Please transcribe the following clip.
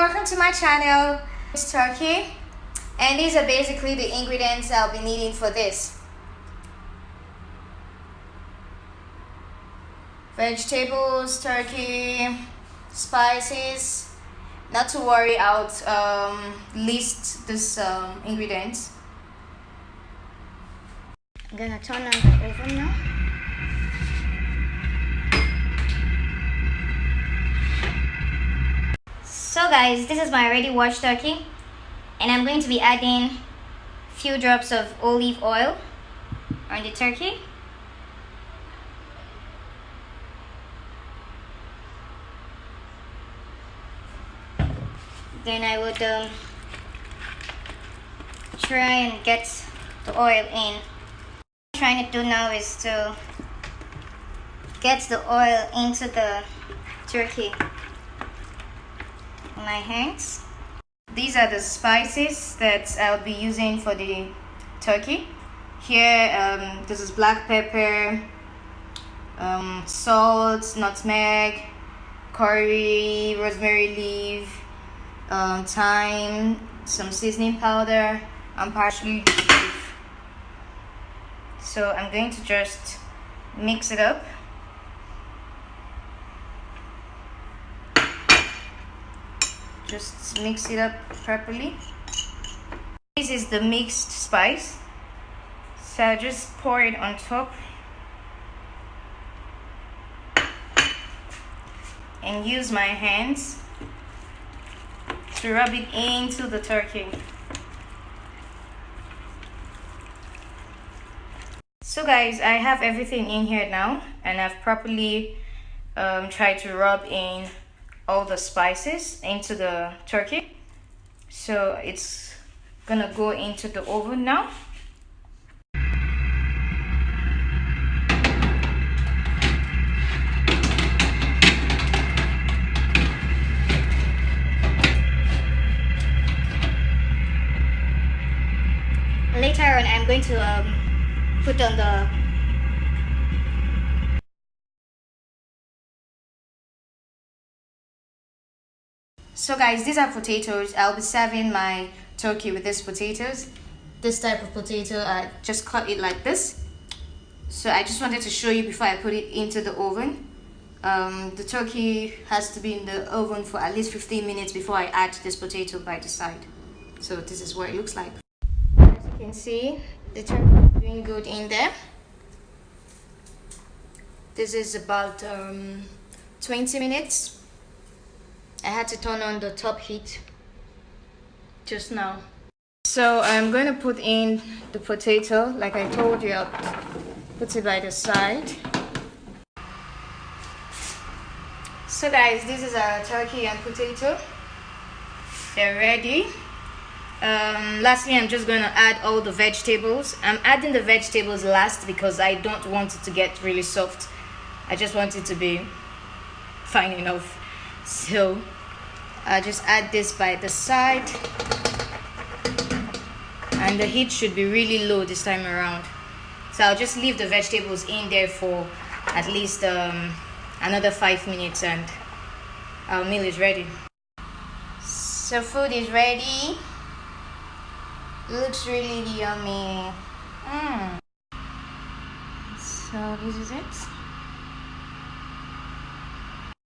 welcome to my channel. It's turkey, and these are basically the ingredients I'll be needing for this. Vegetables, turkey, spices. Not to worry, I'll list this ingredients. I'm gonna turn on the oven now. So guys, this is my already washed turkey, and I'm going to be adding a few drops of olive oil on the turkey. Then I would try and get the oil in. What I'm trying to do now is to get the oil into the turkey. My hands. These are the spices that I'll be using for the turkey. Here, this is black pepper, salt, nutmeg, curry, rosemary leaf, thyme, some seasoning powder, and parsley leaf. So I'm going to just mix it up. Just mix it up properly. This is the mixed spice, so I just pour it on top and use my hands to rub it into the turkey. So guys, I have everything in here now, and I've properly tried to rub in all the spices into the turkey. So it's gonna go into the oven now. Later on, I'm going to put on the So guys, these are potatoes. I'll be serving my turkey with these potatoes. This type of potato, I just cut it like this. So I just wanted to show you before I put it into the oven. The turkey has to be in the oven for at least 15 minutes before I add this potato by the side. So this is what it looks like. As you can see, the turkey is doing good in there. This is about 20 minutes. I had to turn on the top heat just now. So I'm going to put in the potato. Like I told you, I'll put it by the side. So guys, this is our turkey and potato. They're ready. Lastly, I'm just going to add all the vegetables. I'm adding the vegetables last because I don't want it to get really soft. I just want it to be fine enough. So I'll just add this by the side, and the heat should be really low this time around. So I'll just leave the vegetables in there for at least another 5 minutes, and our meal is ready. So food is ready. Looks really yummy. So this is it.